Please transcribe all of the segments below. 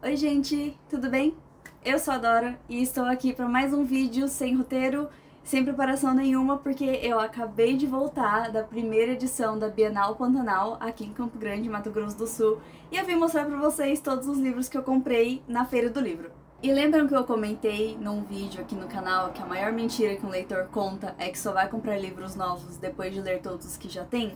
Oi gente, tudo bem? Eu sou a Dora e estou aqui para mais um vídeo sem roteiro, sem preparação nenhuma, porque eu acabei de voltar da primeira edição da Bienal Pantanal aqui em Campo Grande, Mato Grosso do Sul, e eu vim mostrar para vocês todos os livros que eu comprei na Feira do Livro. E lembram que eu comentei num vídeo aqui no canal que a maior mentira que um leitor conta é que só vai comprar livros novos depois de ler todos os que já tem?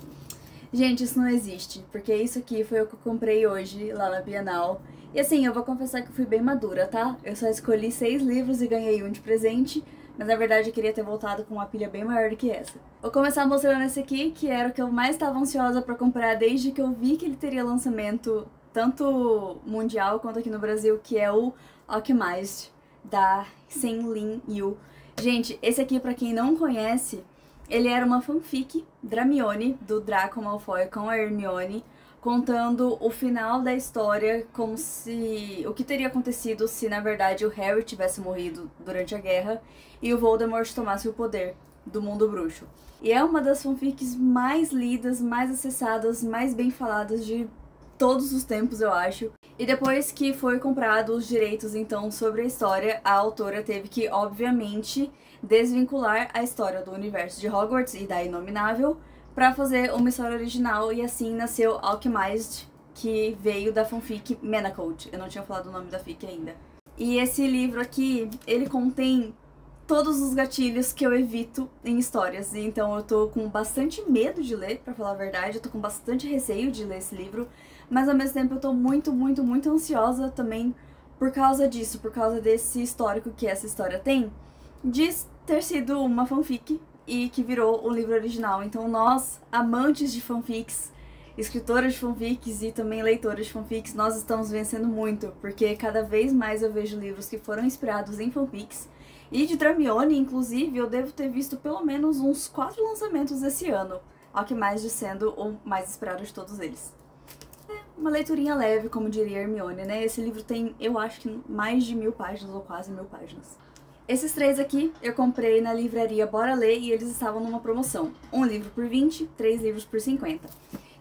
Gente, isso não existe, porque isso aqui foi o que eu comprei hoje lá na Bienal. E assim, eu vou confessar que eu fui bem madura, tá? Eu só escolhi 6 livros e ganhei um de presente, mas na verdade eu queria ter voltado com uma pilha bem maior do que essa. Vou começar mostrando esse aqui, que era o que eu mais estava ansiosa pra comprar desde que eu vi que ele teria lançamento tanto mundial quanto aqui no Brasil, que é o Alchemized, da Sen Lin Yu. Gente, esse aqui, pra quem não conhece, ele era uma fanfic Dramione, do Draco Malfoy com a Hermione, contando o final da história, como se... o que teria acontecido se, na verdade, o Harry tivesse morrido durante a guerra e o Voldemort tomasse o poder do mundo bruxo. E é uma das fanfics mais lidas, mais acessadas, mais bem faladas de todos os tempos, eu acho. E depois que foi comprado os direitos, então, sobre a história, a autora teve que, obviamente, desvincular a história do universo de Hogwarts e da Inominável pra fazer uma história original, e assim nasceu Alchemized, que veio da fanfic Manacled. Eu não tinha falado o nome da fic ainda. E esse livro aqui, ele contém todos os gatilhos que eu evito em histórias, e então eu tô com bastante medo de ler, pra falar a verdade, eu tô com bastante receio de ler esse livro, mas ao mesmo tempo eu tô muito ansiosa também por causa disso, por causa desse histórico que essa história tem, de ter sido uma fanfic e que virou o livro original. Então nós, amantes de fanfics, escritoras de fanfics e também leitoras de fanfics, nós estamos vencendo muito, porque cada vez mais eu vejo livros que foram inspirados em fanfics. E de Dramione, inclusive, eu devo ter visto pelo menos uns 4 lançamentos esse ano, Alchemized sendo o mais esperado de todos eles. É uma leiturinha leve, como diria Hermione, né? Esse livro tem, eu acho que mais de 1000 páginas, ou quase 1000 páginas. Esses 3 aqui eu comprei na livraria Bora Ler e eles estavam numa promoção. Um livro por 20, 3 livros por 50.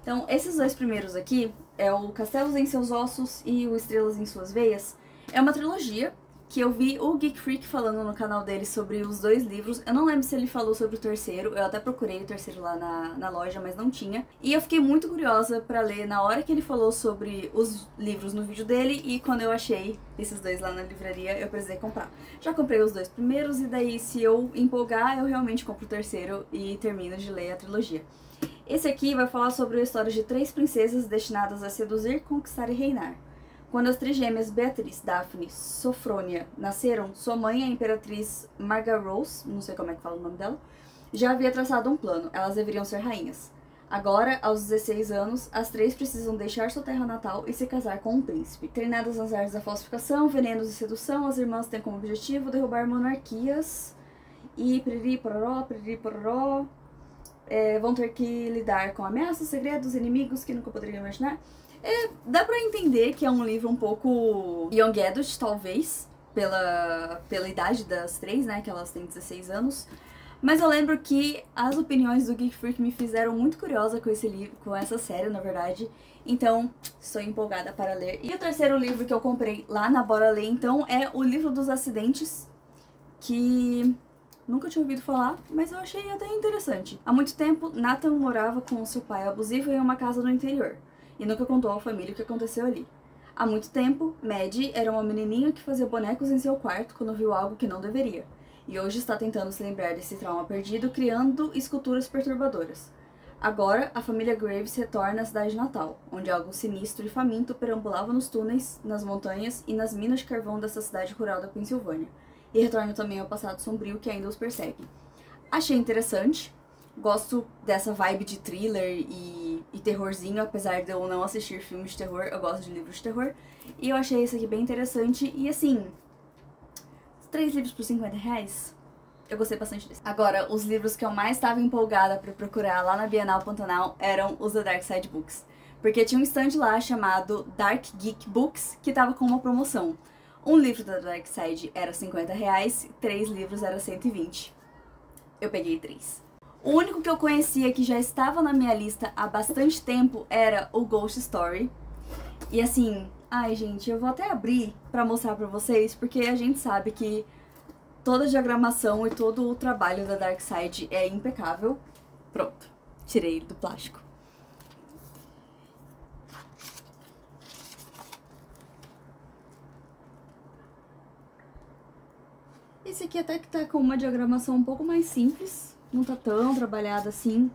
Então, esses 2 primeiros aqui, é o Castelos em Seus Ossos e o Estrelas em Suas Veias. É uma trilogia que eu vi o Geek Freak falando no canal dele sobre os 2 livros. Eu não lembro se ele falou sobre o terceiro, eu até procurei o terceiro lá na loja, mas não tinha. E eu fiquei muito curiosa pra ler na hora que ele falou sobre os livros no vídeo dele, e quando eu achei esses 2 lá na livraria, eu precisei comprar. Já comprei os 2 primeiros, e daí se eu empolgar, eu realmente compro o terceiro e termino de ler a trilogia. Esse aqui vai falar sobre a história de 3 princesas destinadas a seduzir, conquistar e reinar. Quando as trigêmeas Beatriz, Daphne e Sofrônia nasceram, sua mãe, a imperatriz Margarose, não sei como é que fala o nome dela, já havia traçado um plano. Elas deveriam ser rainhas. Agora, aos 16 anos, as 3 precisam deixar sua terra natal e se casar com um príncipe. Treinadas nas artes da falsificação, venenos e sedução, as irmãs têm como objetivo derrubar monarquias e piriri pororó, vão ter que lidar com ameaças, segredos, inimigos que nunca poderiam imaginar. Dá pra entender que é um livro um pouco young adult, talvez, pela idade das 3, né, que elas têm 16 anos. Mas eu lembro que as opiniões do Geek Freak me fizeram muito curiosa com esse livro, com essa série, na verdade. Então, estou empolgada para ler. E o terceiro livro que eu comprei lá na Bora Ler, então, é O Livro dos Acidentes, que nunca tinha ouvido falar, mas eu achei até interessante. Há muito tempo, Nathan morava com seu pai abusivo em uma casa no interior, e nunca contou à família o que aconteceu ali. Há muito tempo, Maddie era uma menininha que fazia bonecos em seu quarto quando viu algo que não deveria, e hoje está tentando se lembrar desse trauma perdido, criando esculturas perturbadoras. Agora, a família Graves retorna à cidade natal, onde algo sinistro e faminto perambulava nos túneis, nas montanhas e nas minas de carvão dessa cidade rural da Pensilvânia, e retorna também ao passado sombrio que ainda os persegue. Achei interessante. Gosto dessa vibe de thriller e terrorzinho, apesar de eu não assistir filmes de terror, eu gosto de livros de terror. E eu achei esse aqui bem interessante, e assim, 3 livros por 50 reais, eu gostei bastante desse. Agora, os livros que eu mais estava empolgada pra procurar lá na Bienal Pantanal eram os da Dark Side Books. Porque tinha um stand lá chamado Dark Geek Books, que tava com uma promoção. Um livro da Dark Side era 50 reais, 3 livros era 120. Eu peguei 3. O único que eu conhecia que já estava na minha lista há bastante tempo era o Ghost Story. E assim, Ai, gente, eu vou até abrir pra mostrar pra vocês, porque a gente sabe que toda a diagramação e todo o trabalho da Darkseid é impecável. Pronto, tirei ele do plástico. Esse aqui até que tá com uma diagramação um pouco mais simples, não tá tão trabalhado assim,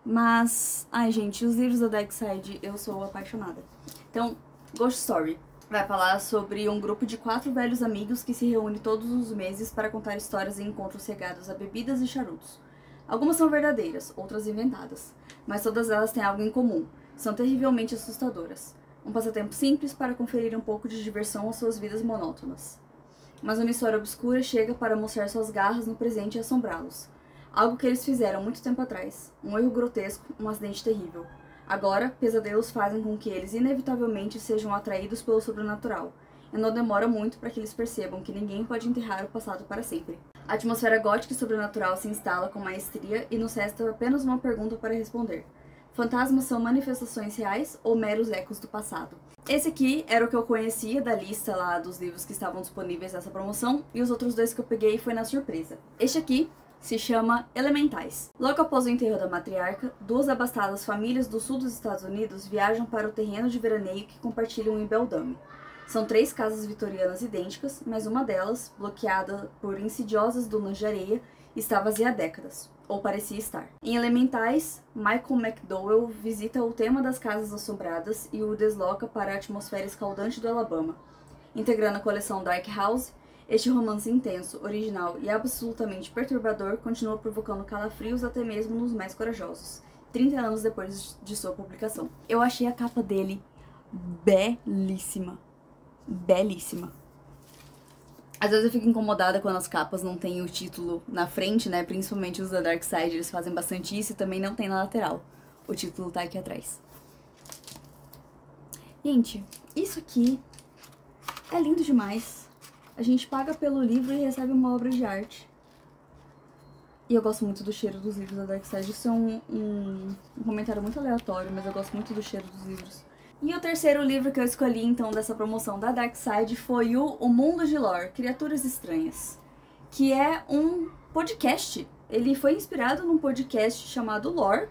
mas, ai gente, os livros da Darkseid eu sou apaixonada. Então, Ghost Story vai falar sobre um grupo de 4 velhos amigos que se reúne todos os meses para contar histórias e encontros regados a bebidas e charutos. Algumas são verdadeiras, outras inventadas, mas todas elas têm algo em comum, são terrivelmente assustadoras. Um passatempo simples para conferir um pouco de diversão às suas vidas monótonas. Mas uma história obscura chega para mostrar suas garras no presente e assombrá-los. Algo que eles fizeram muito tempo atrás. Um erro grotesco, um acidente terrível. Agora, pesadelos fazem com que eles inevitavelmente sejam atraídos pelo sobrenatural. E não demora muito para que eles percebam que ninguém pode enterrar o passado para sempre. A atmosfera gótica e sobrenatural se instala com maestria e nos resta apenas uma pergunta para responder. Fantasmas são manifestações reais ou meros ecos do passado? Esse aqui era o que eu conhecia da lista lá dos livros que estavam disponíveis nessa promoção, e os outros 2 que eu peguei foi na surpresa. Este aqui se chama Elementais. Logo após o enterro da matriarca, 2 abastadas famílias do sul dos Estados Unidos viajam para o terreno de veraneio que compartilham em Beldame. São 3 casas vitorianas idênticas, mas uma delas, bloqueada por insidiosas dunas de areia, está vazia há décadas, ou parecia estar. Em Elementais, Michael McDowell visita o tema das casas assombradas e o desloca para a atmosfera escaldante do Alabama. Integrando a coleção Dark House, este romance intenso, original e absolutamente perturbador continua provocando calafrios até mesmo nos mais corajosos, 30 anos depois de sua publicação. Eu achei a capa dele belíssima. Belíssima. Às vezes eu fico incomodada quando as capas não tem o título na frente, né? Principalmente os da Darkseid, eles fazem bastante isso e também não tem na lateral. O título tá aqui atrás. Gente, isso aqui é lindo demais. A gente paga pelo livro e recebe uma obra de arte. E eu gosto muito do cheiro dos livros da Darkseid. Isso é um comentário muito aleatório, mas eu gosto muito do cheiro dos livros. E o terceiro livro que eu escolhi, então, dessa promoção da Darkseid foi O Mundo de Lore, Criaturas Estranhas, que é um podcast. Ele foi inspirado num podcast chamado Lore,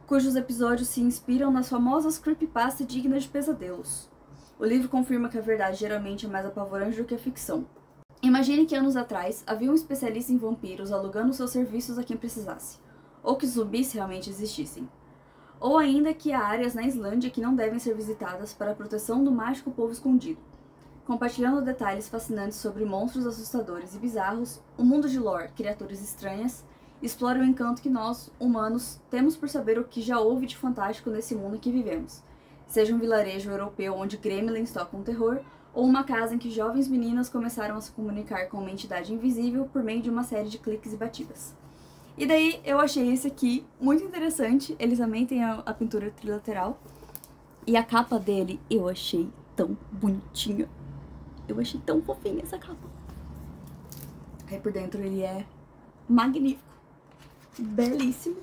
cujos episódios se inspiram nas famosas creepypasta dignas de pesadelos. O livro confirma que a verdade geralmente é mais apavorante do que a ficção. Imagine que anos atrás havia um especialista em vampiros alugando seus serviços a quem precisasse, ou que zumbis realmente existissem. Ou ainda que há áreas na Islândia que não devem ser visitadas para a proteção do mágico povo escondido. Compartilhando detalhes fascinantes sobre monstros assustadores e bizarros, o mundo de Lore, Criaturas Estranhas, explora o encanto que nós, humanos, temos por saber o que já houve de fantástico nesse mundo em que vivemos. Seja um vilarejo europeu onde gremlins tocam terror, ou uma casa em que jovens meninas começaram a se comunicar com uma entidade invisível por meio de uma série de cliques e batidas. E daí eu achei esse aqui muito interessante, eles também têm a pintura trilateral, e a capa dele eu achei tão bonitinha, eu achei tão fofinha essa capa. Aí por dentro ele é magnífico, belíssimo.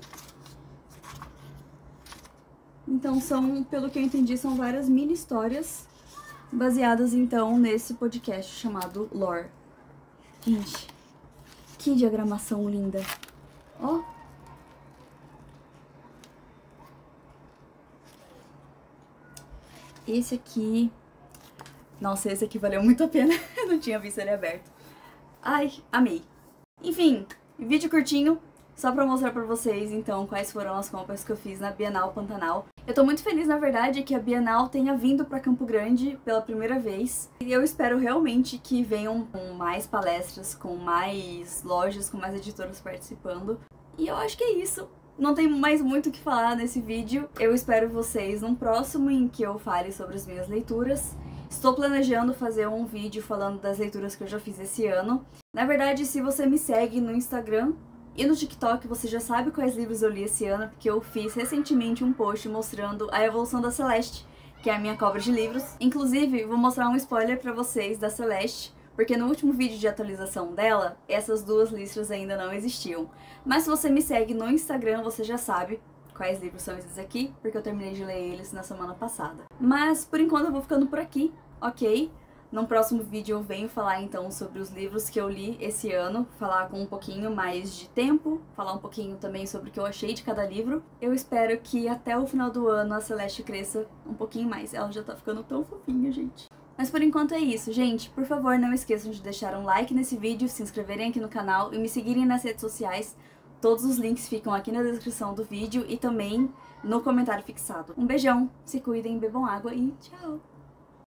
Então são, pelo que eu entendi, são várias mini histórias baseadas então nesse podcast chamado Lore. Gente, que diagramação linda! Ó. Esse aqui... Nossa, esse aqui valeu muito a pena. Eu não tinha visto ele aberto. Ai, amei. Enfim, vídeo curtinho, só pra mostrar pra vocês, então, quais foram as compras que eu fiz na Bienal Pantanal. Eu tô muito feliz, na verdade, que a Bienal tenha vindo pra Campo Grande pela primeira vez. E eu espero realmente que venham com mais palestras, com mais lojas, com mais editoras participando. E eu acho que é isso. Não tem mais muito o que falar nesse vídeo. Eu espero vocês num próximo em que eu fale sobre as minhas leituras. Estou planejando fazer um vídeo falando das leituras que eu já fiz esse ano. Na verdade, se você me segue no Instagram e no TikTok, você já sabe quais livros eu li esse ano, porque eu fiz recentemente um post mostrando a evolução da Celeste, que é a minha cobra de livros. Inclusive, vou mostrar um spoiler pra vocês da Celeste, porque no último vídeo de atualização dela, essas duas listras ainda não existiam. Mas se você me segue no Instagram, você já sabe quais livros são esses aqui, porque eu terminei de ler eles na semana passada. Mas, por enquanto, eu vou ficando por aqui. ok. No próximo vídeo eu venho falar então sobre os livros que eu li esse ano, falar com um pouquinho mais de tempo, falar um pouquinho também sobre o que eu achei de cada livro. Eu espero que até o final do ano a Celeste cresça um pouquinho mais. Ela já tá ficando tão fofinha, gente. Mas por enquanto é isso, gente. Por favor, não esqueçam de deixar um like nesse vídeo, se inscreverem aqui no canal e me seguirem nas redes sociais. Todos os links ficam aqui na descrição do vídeo e também no comentário fixado. Um beijão, se cuidem, bebam água e tchau!